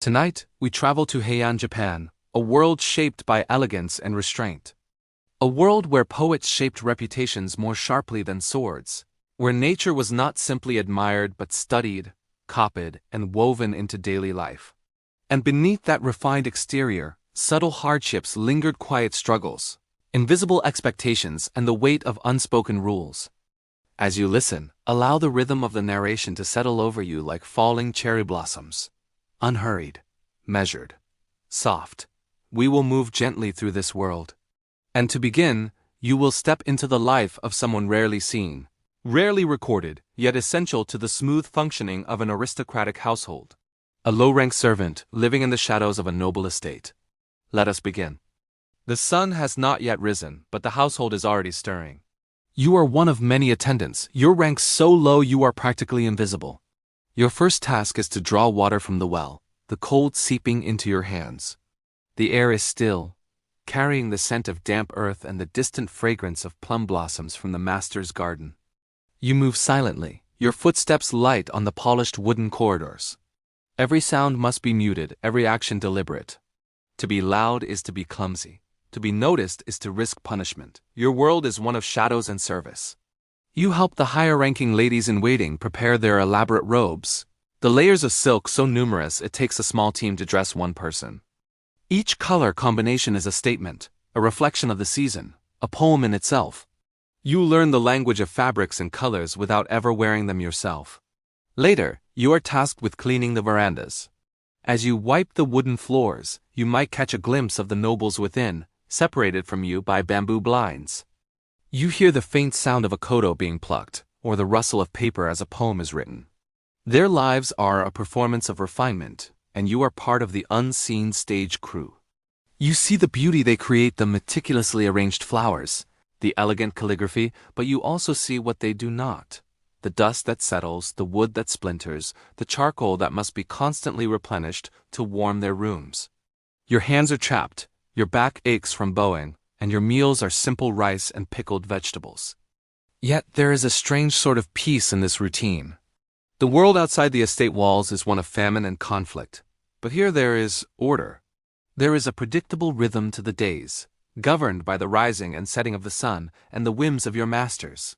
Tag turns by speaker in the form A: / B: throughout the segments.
A: Tonight, we travel to Heian, Japan, a world shaped by elegance and restraint. A world where poets shaped reputations more sharply than swords, where nature was not simply admired but studied, copied, and woven into daily life. And beneath that refined exterior, subtle hardships lingered, quiet struggles, invisible expectations, and the weight of unspoken rules. As you listen, allow the rhythm of the narration to settle over you like falling cherry blossoms. Unhurried, measured, soft, we will move gently through this world. And to begin, you will step into the life of someone rarely seen, rarely recorded, yet essential to the smooth functioning of an aristocratic household. A low-rank servant living in the shadows of a noble estate. Let us begin. The sun has not yet risen, but the household is already stirring. You are one of many attendants, your rank so low you are practically invisible. Your first task is to draw water from the well, the cold seeping into your hands. The air is still, carrying the scent of damp earth and the distant fragrance of plum blossoms from the master's garden. You move silently, your footsteps light on the polished wooden corridors. Every sound must be muted, every action deliberate. To be loud is to be clumsy. To be noticed is to risk punishment. Your world is one of shadows and service. You help the higher-ranking ladies-in-waiting prepare their elaborate robes, the layers of silk so numerous it takes a small team to dress one person. Each color combination is a statement, a reflection of the season, a poem in itself. You learn the language of fabrics and colors without ever wearing them yourself. Later, you are tasked with cleaning the verandas. As you wipe the wooden floors, you might catch a glimpse of the nobles within, separated from you by bamboo blinds. You hear the faint sound of a koto being plucked, or the rustle of paper as a poem is written. Their lives are a performance of refinement, and you are part of the unseen stage crew. You see the beauty they create, the meticulously arranged flowers, the elegant calligraphy, but you also see what they do not. The dust that settles, the wood that splinters, the charcoal that must be constantly replenished to warm their rooms. Your hands are chapped, your back aches from bowing, and your meals are simple rice and pickled vegetables. Yet there is a strange sort of peace in this routine. The world outside the estate walls is one of famine and conflict, but here there is order. There is a predictable rhythm to the days, governed by the rising and setting of the sun and the whims of your masters.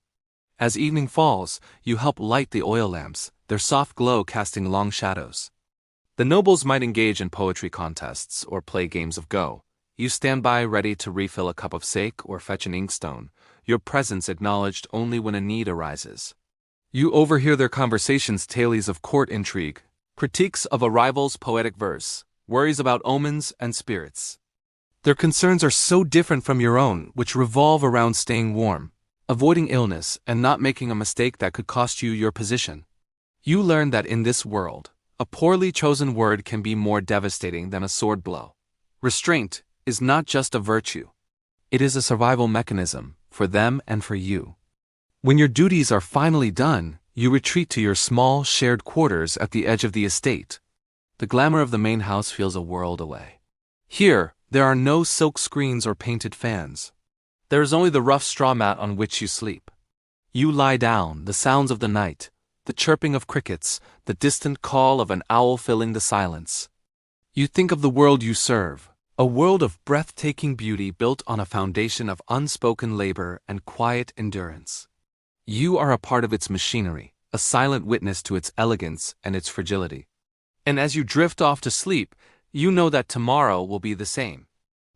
A: As evening falls, you help light the oil lamps, their soft glow casting long shadows. The nobles might engage in poetry contests or play games of Go. You stand by ready to refill a cup of sake or fetch an inkstone, your presence acknowledged only when a need arises. You overhear their conversations, tales of court intrigue, critiques of a rival's poetic verse, worries about omens and spirits. Their concerns are so different from your own, which revolve around staying warm, avoiding illness, and not making a mistake that could cost you your position. You learn that in this world, a poorly chosen word can be more devastating than a sword blow. Restraint is not just a virtue. It is a survival mechanism, for them and for you. When your duties are finally done, you retreat to your small, shared quarters at the edge of the estate. The glamour of the main house feels a world away. Here, there are no silk screens or painted fans. There is only the rough straw mat on which you sleep. You lie down, the sounds of the night, the chirping of crickets, the distant call of an owl filling the silence. You think of the world you serve, a world of breathtaking beauty built on a foundation of unspoken labor and quiet endurance. You are a part of its machinery, a silent witness to its elegance and its fragility. And as you drift off to sleep, you know that tomorrow will be the same.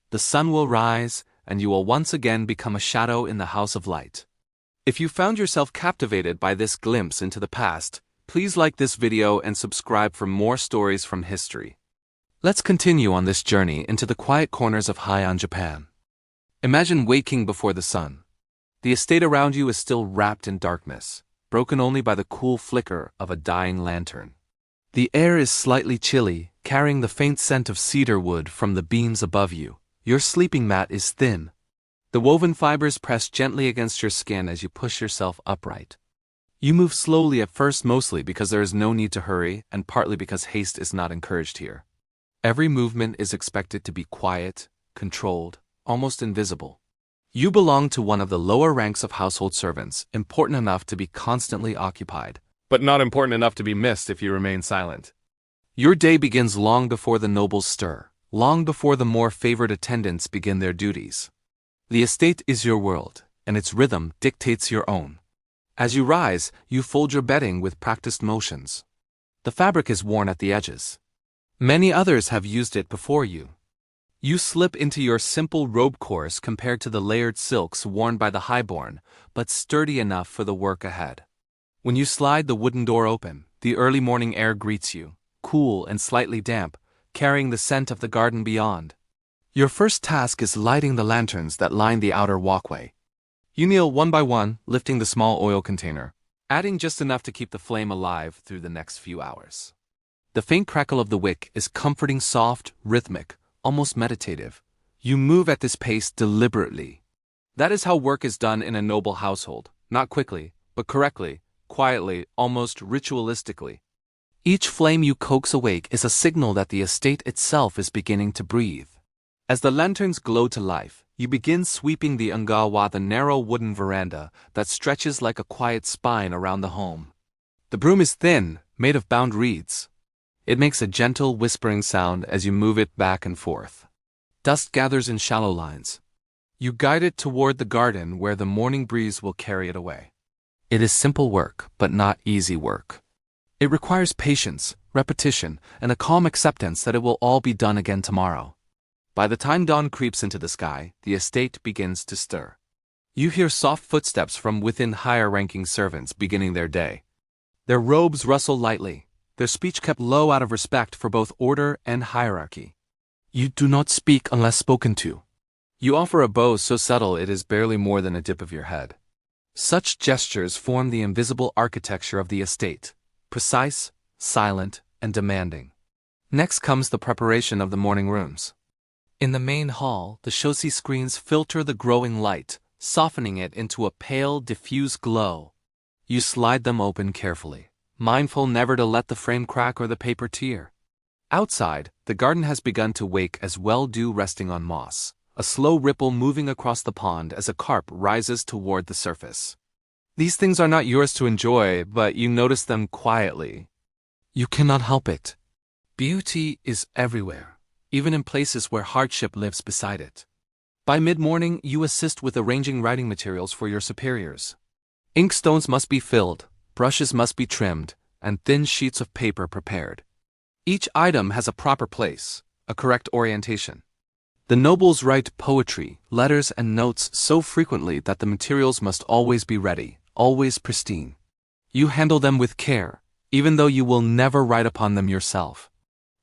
A: The sun will rise, and you will once again become a shadow in the house of light. If you found yourself captivated by this glimpse into the past, please like this video and subscribe for more stories from history. Let's continue on this journey into the quiet corners of Heian, Japan. Imagine waking before the sun. The estate around you is still wrapped in darkness, broken only by the cool flicker of a dying lantern. The air is slightly chilly, carrying the faint scent of cedar wood from the beams above you. Your sleeping mat is thin. The woven fibers press gently against your skin as you push yourself upright. You move slowly at first, mostly because there is no need to hurry and partly because haste is not encouraged here. Every movement is expected to be quiet, controlled, almost invisible. You belong to one of the lower ranks of household servants, important enough to be constantly occupied, but not important enough to be missed if you remain silent. Your day begins long before the nobles stir, long before the more favored attendants begin their duties. The estate is your world, and its rhythm dictates your own. As you rise, you fold your bedding with practiced motions. The fabric is worn at the edges. Many others have used it before you. You slip into your simple robe course compared to the layered silks worn by the highborn, but sturdy enough for the work ahead. When you slide the wooden door open, the early morning air greets you, cool and slightly damp, carrying the scent of the garden beyond. Your first task is lighting the lanterns that line the outer walkway. You kneel one by one, lifting the small oil container, adding just enough to keep the flame alive through the next few hours. The faint crackle of the wick is comforting, soft, rhythmic, almost meditative. You move at this pace deliberately. That is how work is done in a noble household, not quickly, but correctly, quietly, almost ritualistically. Each flame you coax awake is a signal that the estate itself is beginning to breathe. As the lanterns glow to life, you begin sweeping the Ungawa, the narrow wooden veranda that stretches like a quiet spine around the home. The broom is thin, made of bound reeds. It makes a gentle whispering sound as you move it back and forth. Dust gathers in shallow lines. You guide it toward the garden where the morning breeze will carry it away. It is simple work, but not easy work. It requires patience, repetition, and a calm acceptance that it will all be done again tomorrow. By the time dawn creeps into the sky, the estate begins to stir. You hear soft footsteps from within higher-ranking servants beginning their day. Their robes rustle lightly, their speech kept low out of respect for both order and hierarchy. You do not speak unless spoken to. You offer a bow so subtle it is barely more than a dip of your head. Such gestures form the invisible architecture of the estate, precise, silent, and demanding. Next comes the preparation of the morning rooms. In the main hall, the shoji screens filter the growing light, softening it into a pale, diffuse glow. You slide them open carefully, mindful never to let the frame crack or the paper tear. Outside, the garden has begun to wake as well-dew resting on moss, a slow ripple moving across the pond as a carp rises toward the surface. These things are not yours to enjoy, but you notice them quietly. You cannot help it. Beauty is everywhere, even in places where hardship lives beside it. By mid-morning, you assist with arranging writing materials for your superiors. Inkstones must be filled, brushes must be trimmed, and thin sheets of paper prepared. Each item has a proper place, a correct orientation. The nobles write poetry, letters, and notes so frequently that the materials must always be ready, always pristine. You handle them with care, even though you will never write upon them yourself.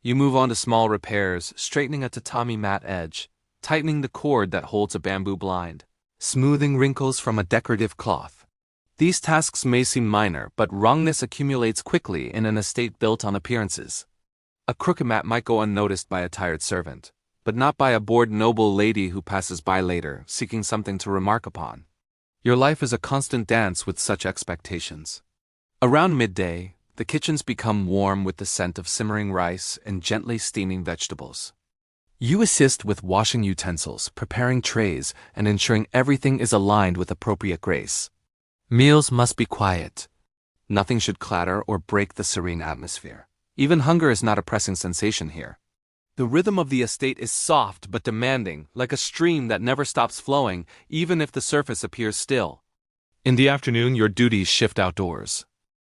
A: You move on to small repairs, straightening a tatami mat edge, tightening the cord that holds a bamboo blind, smoothing wrinkles from a decorative cloth. These tasks may seem minor, but wrongness accumulates quickly in an estate built on appearances. A crooked mat might go unnoticed by a tired servant, but not by a bored noble lady who passes by later, seeking something to remark upon. Your life is a constant dance with such expectations. Around midday, the kitchens become warm with the scent of simmering rice and gently steaming vegetables. You assist with washing utensils, preparing trays, and ensuring everything is aligned with appropriate grace. Meals must be quiet. Nothing should clatter or break the serene atmosphere. Even hunger is not a pressing sensation here. The rhythm of the estate is soft but demanding, like a stream that never stops flowing, even if the surface appears still. In the afternoon, your duties shift outdoors.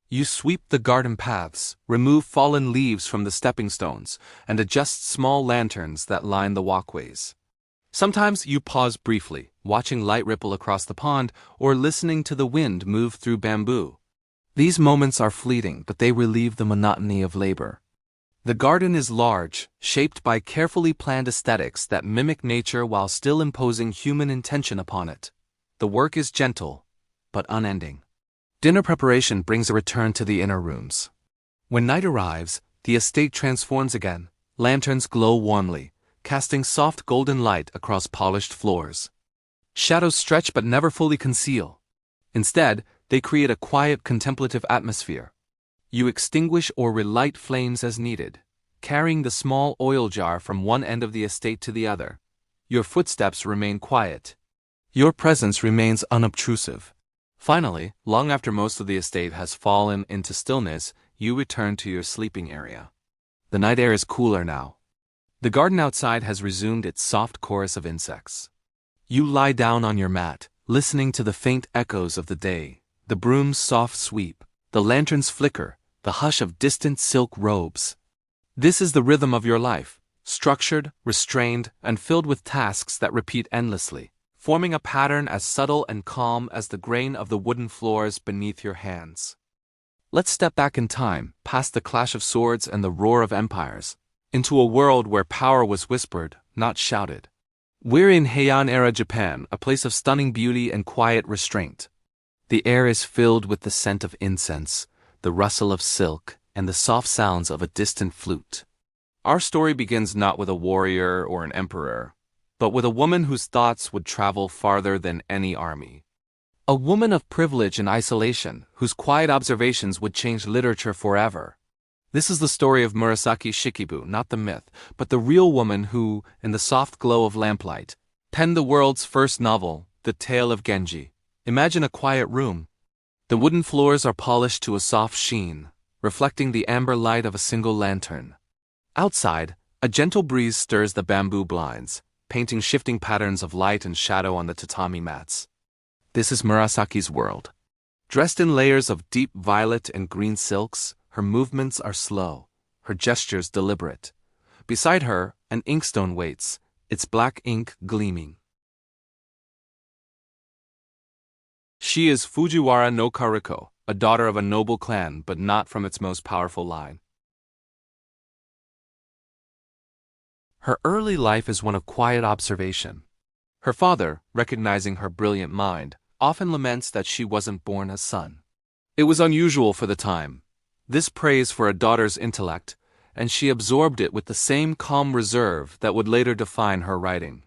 A: You sweep the garden paths, remove fallen leaves from the stepping stones, and adjust small lanterns that line the walkways. Sometimes you pause briefly, watching light ripple across the pond or listening to the wind move through bamboo. These moments are fleeting, but they relieve the monotony of labor. The garden is large, shaped by carefully planned aesthetics that mimic nature while still imposing human intention upon it. The work is gentle, but unending. Dinner preparation brings a return to the inner rooms. When night arrives, the estate transforms again. Lanterns glow warmly, casting soft golden light across polished floors. Shadows stretch but never fully conceal. Instead, they create a quiet, contemplative atmosphere. You extinguish or relight flames as needed, carrying the small oil jar from one end of the estate to the other. Your footsteps remain quiet. Your presence remains unobtrusive. Finally, long after most of the estate has fallen into stillness, you return to your sleeping area. The night air is cooler now. The garden outside has resumed its soft chorus of insects. You lie down on your mat, listening to the faint echoes of the day, the broom's soft sweep, the lantern's flicker, the hush of distant silk robes. This is the rhythm of your life, structured, restrained, and filled with tasks that repeat endlessly, forming a pattern as subtle and calm as the grain of the wooden floors beneath your hands. Let's step back in time, past the clash of swords and the roar of empires, into a world where power was whispered, not shouted. We're in Heian-era Japan, a place of stunning beauty and quiet restraint. The air is filled with the scent of incense, the rustle of silk, and the soft sounds of a distant flute. Our story begins not with a warrior or an emperor, but with a woman whose thoughts would travel farther than any army. A woman of privilege and isolation, whose quiet observations would change literature forever. This is the story of Murasaki Shikibu, not the myth, but the real woman who, in the soft glow of lamplight, penned the world's first novel, The Tale of Genji. Imagine a quiet room. The wooden floors are polished to a soft sheen, reflecting the amber light of a single lantern. Outside, a gentle breeze stirs the bamboo blinds, painting shifting patterns of light and shadow on the tatami mats. This is Murasaki's world. Dressed in layers of deep violet and green silks, her movements are slow, her gestures deliberate. Beside her, an inkstone waits, its black ink gleaming. She is Fujiwara no Kariko, a daughter of a noble clan but not from its most powerful line. Her early life is one of quiet observation. Her father, recognizing her brilliant mind, often laments that she wasn't born a son. It was unusual for the time. This praise for a daughter's intellect, and she absorbed it with the same calm reserve that would later define her writing.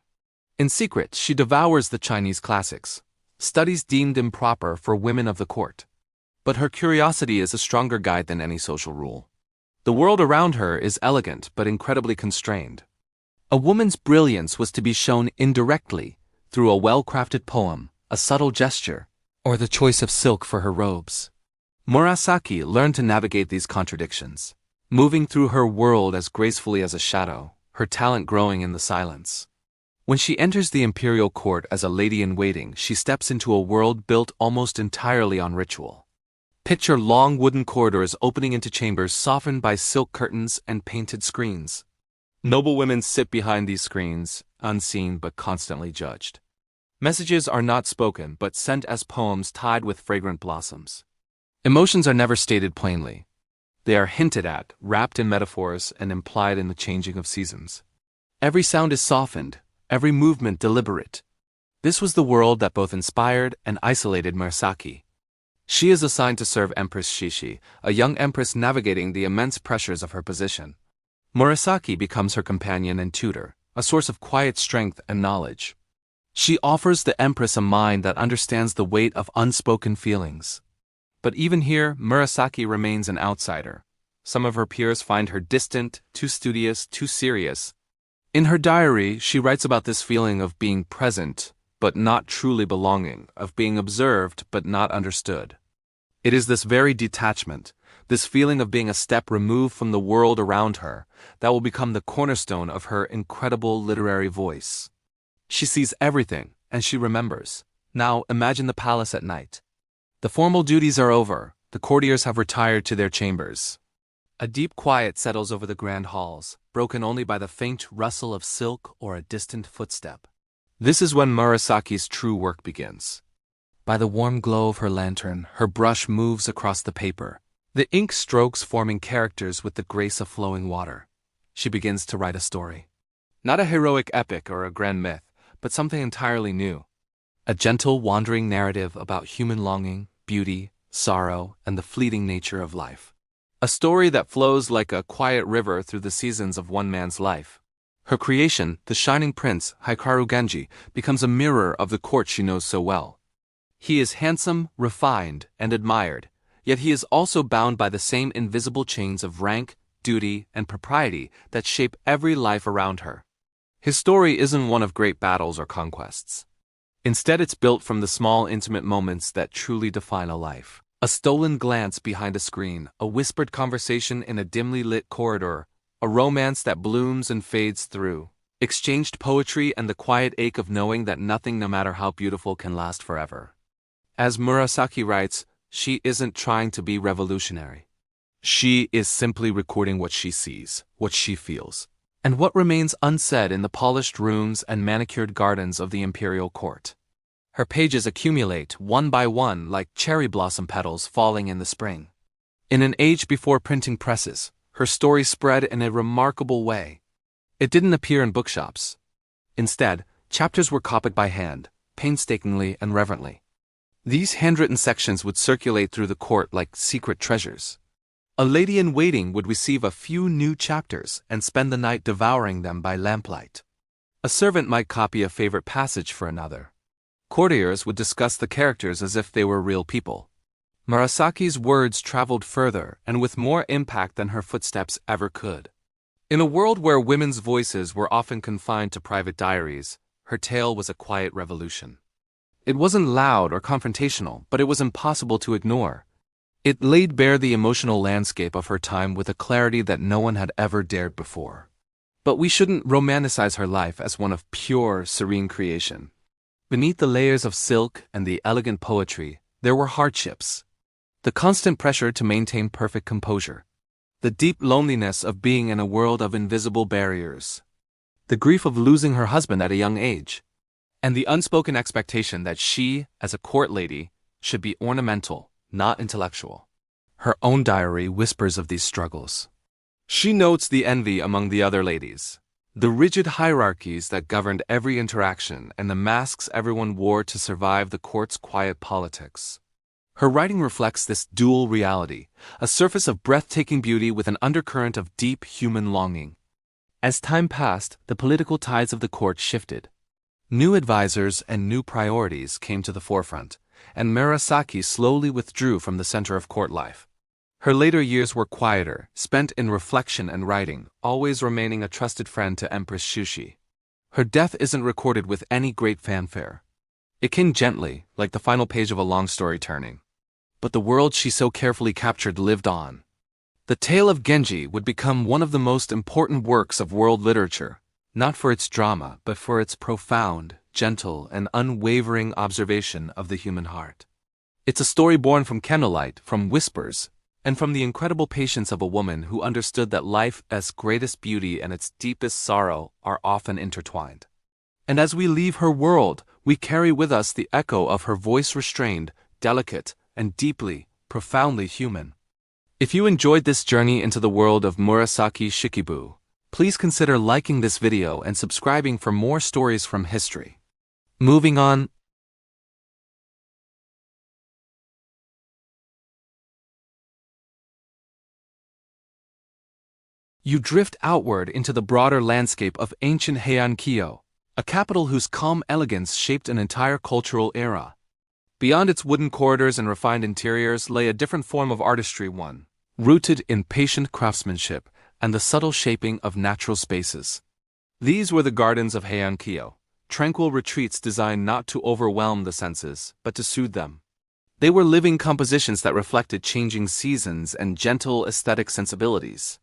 A: In secret, she devours the Chinese classics, studies deemed improper for women of the court. But her curiosity is a stronger guide than any social rule. The world around her is elegant but incredibly constrained. A woman's brilliance was to be shown indirectly, through a well-crafted poem, a subtle gesture, or the choice of silk for her robes. Murasaki learned to navigate these contradictions, moving through her world as gracefully as a shadow, her talent growing in the silence. When she enters the imperial court as a lady-in-waiting, she steps into a world built almost entirely on ritual. Picture long wooden corridors opening into chambers softened by silk curtains and painted screens. Noble women sit behind these screens, unseen but constantly judged. Messages are not spoken but sent as poems tied with fragrant blossoms. Emotions are never stated plainly. They are hinted at, wrapped in metaphors, and implied in the changing of seasons. Every sound is softened, every movement deliberate. This was the world that both inspired and isolated Murasaki. She is assigned to serve Empress Shishi, a young empress navigating the immense pressures of her position. Murasaki becomes her companion and tutor, a source of quiet strength and knowledge. She offers the empress a mind that understands the weight of unspoken feelings. But even here, Murasaki remains an outsider. Some of her peers find her distant, too studious, too serious. In her diary, she writes about this feeling of being present, but not truly belonging, of being observed, but not understood. It is this very detachment, this feeling of being a step removed from the world around her, that will become the cornerstone of her incredible literary voice. She sees everything, and she remembers. Now imagine the palace at night. The formal duties are over, the courtiers have retired to their chambers. A deep quiet settles over the grand halls, broken only by the faint rustle of silk or a distant footstep. This is when Murasaki's true work begins. By the warm glow of her lantern, her brush moves across the paper, the ink strokes forming characters with the grace of flowing water. She begins to write a story. Not a heroic epic or a grand myth, but something entirely new. A gentle, wandering narrative about human longing, beauty, sorrow, and the fleeting nature of life. A story that flows like a quiet river through the seasons of one man's life. Her creation, the Shining Prince, Hikaru Genji, becomes a mirror of the court she knows so well. He is handsome, refined, and admired, yet he is also bound by the same invisible chains of rank, duty, and propriety that shape every life around her. His story isn't one of great battles or conquests. Instead, it's built from the small, intimate moments that truly define a life. A stolen glance behind a screen, a whispered conversation in a dimly lit corridor, a romance that blooms and fades through, exchanged poetry and the quiet ache of knowing that nothing, no matter how beautiful, can last forever. As Murasaki writes, she isn't trying to be revolutionary. She is simply recording what she sees, what she feels, and what remains unsaid in the polished rooms and manicured gardens of the imperial court. Her pages accumulate, one by one, like cherry blossom petals falling in the spring. In an age before printing presses, her story spread in a remarkable way. It didn't appear in bookshops. Instead, chapters were copied by hand, painstakingly and reverently. These handwritten sections would circulate through the court like secret treasures. A lady-in-waiting would receive a few new chapters and spend the night devouring them by lamplight. A servant might copy a favorite passage for another. Courtiers would discuss the characters as if they were real people. Murasaki's words traveled further and with more impact than her footsteps ever could. In a world where women's voices were often confined to private diaries, her tale was a quiet revolution. It wasn't loud or confrontational, but it was impossible to ignore. It laid bare the emotional landscape of her time with a clarity that no one had ever dared before. But we shouldn't romanticize her life as one of pure, serene creation. Beneath the layers of silk and the elegant poetry, there were hardships. The constant pressure to maintain perfect composure. The deep loneliness of being in a world of invisible barriers. The grief of losing her husband at a young age. And the unspoken expectation that she, as a court lady, should be ornamental, not intellectual. Her own diary whispers of these struggles. She notes the envy among the other ladies, the rigid hierarchies that governed every interaction, and the masks everyone wore to survive the court's quiet politics. Her writing reflects this dual reality, a surface of breathtaking beauty with an undercurrent of deep human longing. As time passed, the political tides of the court shifted. New advisors and new priorities came to the forefront, and Murasaki slowly withdrew from the center of court life. Her later years were quieter, spent in reflection and writing, always remaining a trusted friend to Empress Shushi. Her death isn't recorded with any great fanfare. It came gently, like the final page of a long story turning. But the world she so carefully captured lived on. The tale of Genji would become one of the most important works of world literature, not for its drama, but for its profound, gentle, and unwavering observation of the human heart. It's a story born from candlelight, from whispers, and from the incredible patience of a woman who understood that life's greatest beauty and its deepest sorrow are often intertwined. And as we leave her world, we carry with us the echo of her voice, restrained, delicate, and deeply, profoundly human. If you enjoyed this journey into the world of Murasaki Shikibu, please consider liking this video and subscribing for more stories from history. Moving on. You drift outward into the broader landscape of ancient Heian Kyo, a capital whose calm elegance shaped an entire cultural era. Beyond its wooden corridors and refined interiors lay a different form of artistry, one rooted in patient craftsmanship and the subtle shaping of natural spaces. These were the gardens of Heian Kyo, tranquil retreats designed not to overwhelm the senses, but to soothe them. They were living compositions that reflected changing seasons and gentle aesthetic sensibilities.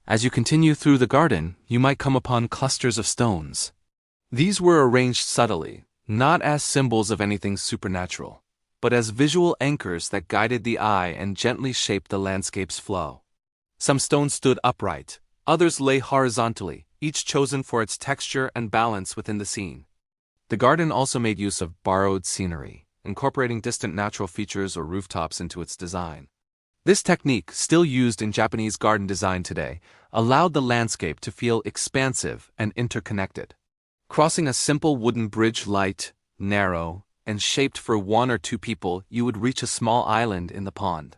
A: As you continue through the garden, you might come upon clusters of stones. These were arranged subtly, not as symbols of anything supernatural, but as visual anchors that guided the eye and gently shaped the landscape's flow. Some stones stood upright, others lay horizontally, each chosen for its texture and balance within the scene. The garden also made use of borrowed scenery, incorporating distant natural features or rooftops into its design. This technique, still used in Japanese garden design today, allowed the landscape to feel expansive and interconnected. Crossing a simple wooden bridge light, narrow, and shaped for one or two people, you would reach a small island in the pond.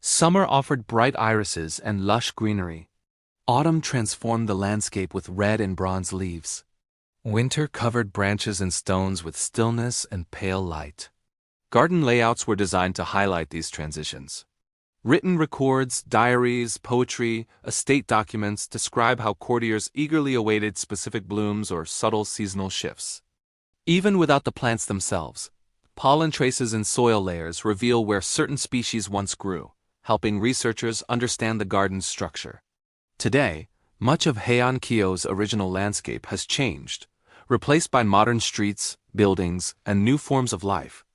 A: Summer offered bright irises and lush greenery. Autumn transformed the landscape with red and bronze leaves. Winter covered branches and stones with stillness and pale light. Garden layouts were designed to highlight these transitions. Written records, diaries, poetry, estate documents describe how courtiers eagerly awaited specific blooms or subtle seasonal shifts. Even without the plants themselves, pollen traces in soil layers reveal where certain species once grew, helping researchers understand the garden's structure. Today, much of Heian-kyo's original landscape has changed, replaced by modern streets, buildings, and new forms of life.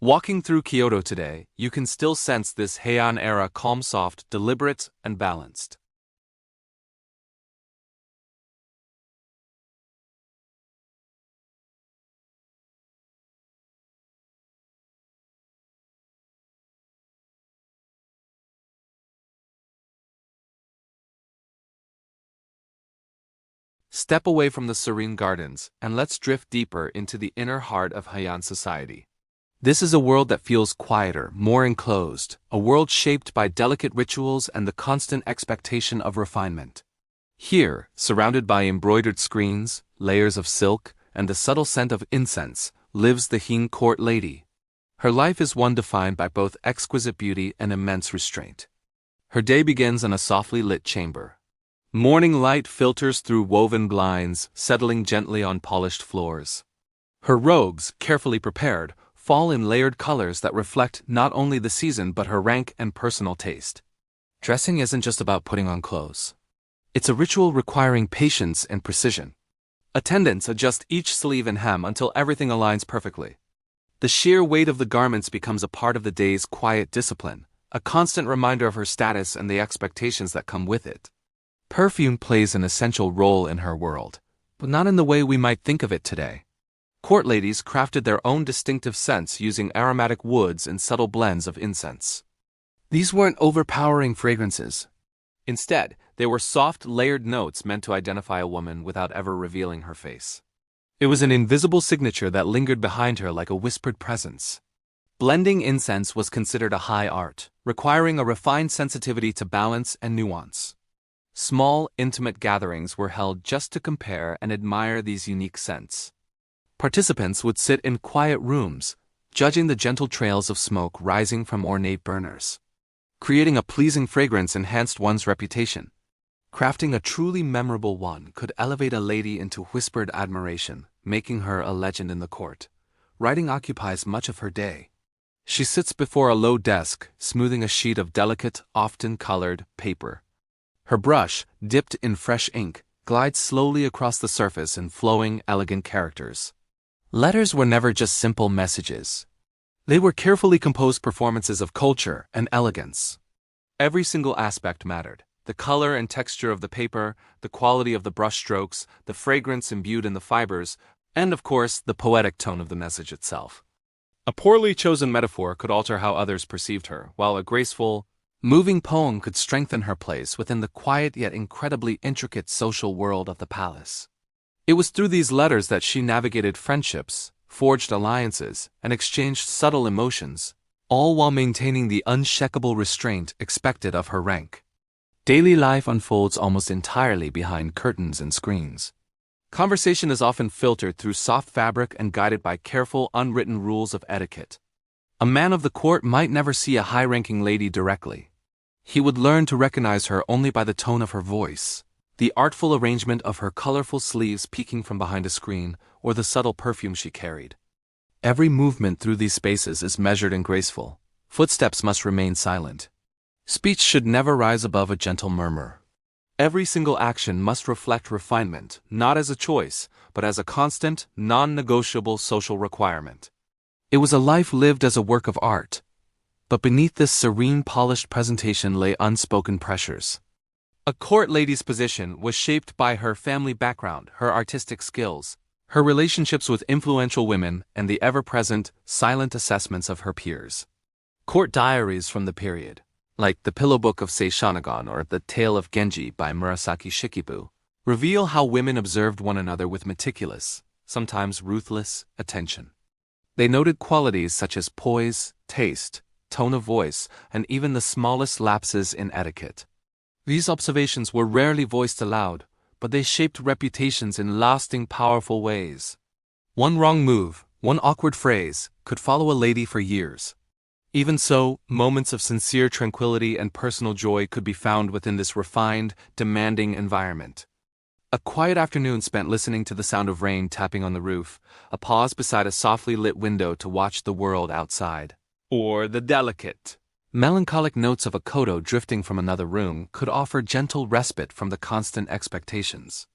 A: Walking through Kyoto today, you can still sense this Heian-era calm, soft, deliberate, and balanced. Step away from the serene gardens, and let's drift deeper into the inner heart of Heian society. This is a world that feels quieter, more enclosed, a world shaped by delicate rituals and the constant expectation of refinement. Here, surrounded by embroidered screens, layers of silk, and the subtle scent of incense, lives the Heian court lady. Her life is one defined by both exquisite beauty and immense restraint. Her day begins in a softly lit chamber. Morning light filters through woven blinds, settling gently on polished floors. Her robes, carefully prepared, fall in layered colors that reflect not only the season but her rank and personal taste. Dressing isn't just about putting on clothes. It's a ritual requiring patience and precision. Attendants adjust each sleeve and hem until everything aligns perfectly. The sheer weight of the garments becomes a part of the day's quiet discipline, a constant reminder of her status and the expectations that come with it. Perfume plays an essential role in her world, but not in the way we might think of it today. Court ladies crafted their own distinctive scents using aromatic woods and subtle blends of incense. These weren't overpowering fragrances. Instead, they were soft, layered notes meant to identify a woman without ever revealing her face. It was an invisible signature that lingered behind her like a whispered presence. Blending incense was considered a high art, requiring a refined sensitivity to balance and nuance. Small, intimate gatherings were held just to compare and admire these unique scents. Participants would sit in quiet rooms, judging the gentle trails of smoke rising from ornate burners. Creating a pleasing fragrance enhanced one's reputation. Crafting a truly memorable one could elevate a lady into whispered admiration, making her a legend in the court. Writing occupies much of her day. She sits before a low desk, smoothing a sheet of delicate, often colored, paper. Her brush, dipped in fresh ink, glides slowly across the surface in flowing, elegant characters. Letters were never just simple messages. They were carefully composed performances of culture and elegance. Every single aspect mattered. The color and texture of the paper, the quality of the brushstrokes, the fragrance imbued in the fibers, and of course, the poetic tone of the message itself. A poorly chosen metaphor could alter how others perceived her, while a graceful, moving poem could strengthen her place within the quiet yet incredibly intricate social world of the palace. It was through these letters that she navigated friendships, forged alliances, and exchanged subtle emotions, all while maintaining the unshakable restraint expected of her rank. Daily life unfolds almost entirely behind curtains and screens. Conversation is often filtered through soft fabric and guided by careful, unwritten rules of etiquette. A man of the court might never see a high-ranking lady directly. He would learn to recognize her only by the tone of her voice, the artful arrangement of her colorful sleeves peeking from behind a screen, or the subtle perfume she carried. Every movement through these spaces is measured and graceful. Footsteps must remain silent. Speech should never rise above a gentle murmur. Every single action must reflect refinement, not as a choice, but as a constant, non-negotiable social requirement. It was a life lived as a work of art. But beneath this serene, polished presentation lay unspoken pressures. A court lady's position was shaped by her family background, her artistic skills, her relationships with influential women, and the ever-present, silent assessments of her peers. Court diaries from the period, like The Pillow Book of Seishanagon or The Tale of Genji by Murasaki Shikibu, reveal how women observed one another with meticulous, sometimes ruthless, attention. They noted qualities such as poise, taste, tone of voice, and even the smallest lapses in etiquette. These observations were rarely voiced aloud, but they shaped reputations in lasting, powerful ways. One wrong move, one awkward phrase, could follow a lady for years. Even so, moments of sincere tranquility and personal joy could be found within this refined, demanding environment. A quiet afternoon spent listening to the sound of rain tapping on the roof, a pause beside a softly lit window to watch the world outside. Or the delicate, melancholic notes of a koto drifting from another room could offer gentle respite from the constant expectations.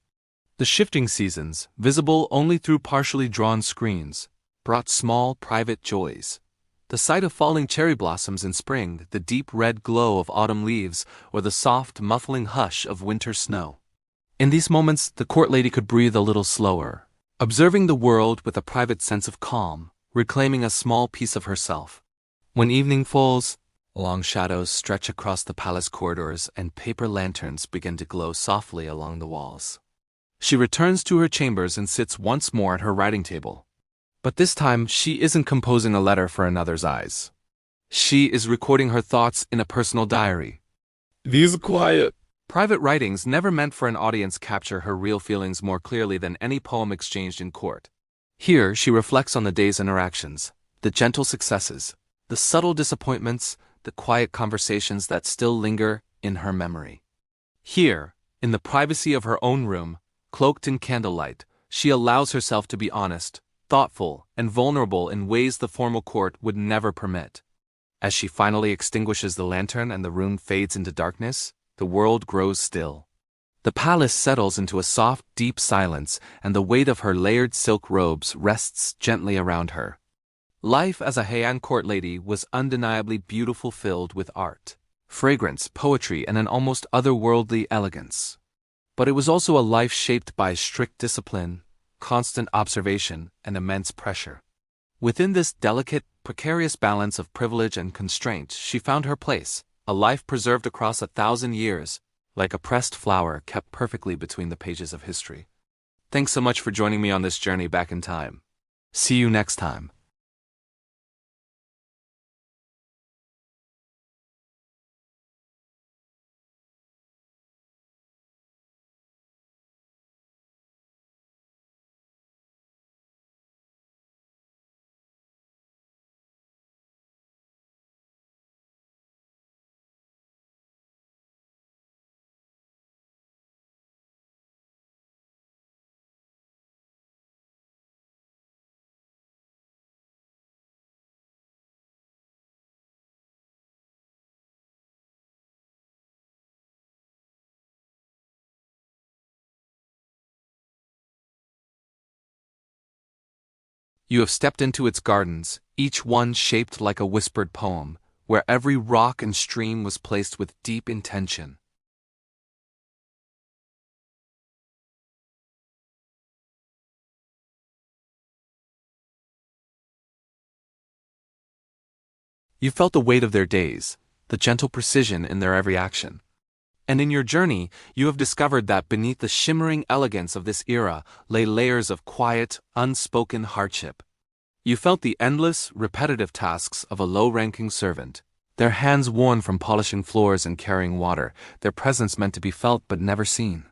A: The shifting seasons, visible only through partially drawn screens, brought small, private joys. The sight of falling cherry blossoms in spring, the deep red glow of autumn leaves, or the soft, muffling hush of winter snow. In these moments, the court lady could breathe a little slower, observing the world with a private sense of calm, reclaiming a small piece of herself. When evening falls, long shadows stretch across the palace corridors and paper lanterns begin to glow softly along the walls. She returns to her chambers and sits once more at her writing table. But this time, she isn't composing a letter for another's eyes. She is recording her thoughts in a personal diary. These quiet, private writings never meant for an audience capture her real feelings more clearly than any poem exchanged in court. Here, she reflects on the day's interactions, the gentle successes, the subtle disappointments, the quiet conversations that still linger in her memory. Here, in the privacy of her own room, cloaked in candlelight, she allows herself to be honest, thoughtful, and vulnerable in ways the formal court would never permit. As she finally extinguishes the lantern and the room fades into darkness, the world grows still. The palace settles into a soft, deep silence, and the weight of her layered silk robes rests gently around her. Life as a Heian court lady was undeniably beautiful, filled with art, fragrance, poetry, and an almost otherworldly elegance. But it was also a life shaped by strict discipline, constant observation, and immense pressure. Within this delicate, precarious balance of privilege and constraint, she found her place, a life preserved across 1,000 years, like a pressed flower kept perfectly between the pages of history. Thanks so much for joining me on this journey back in time. See you next time. You have stepped into its gardens, each one shaped like a whispered poem, where every rock and stream was placed with deep intention. You felt the weight of their days, the gentle precision in their every action. And in your journey, you have discovered that beneath the shimmering elegance of this era lay layers of quiet, unspoken hardship. You felt the endless, repetitive tasks of a low-ranking servant, their hands worn from polishing floors and carrying water, their presence meant to be felt but never seen.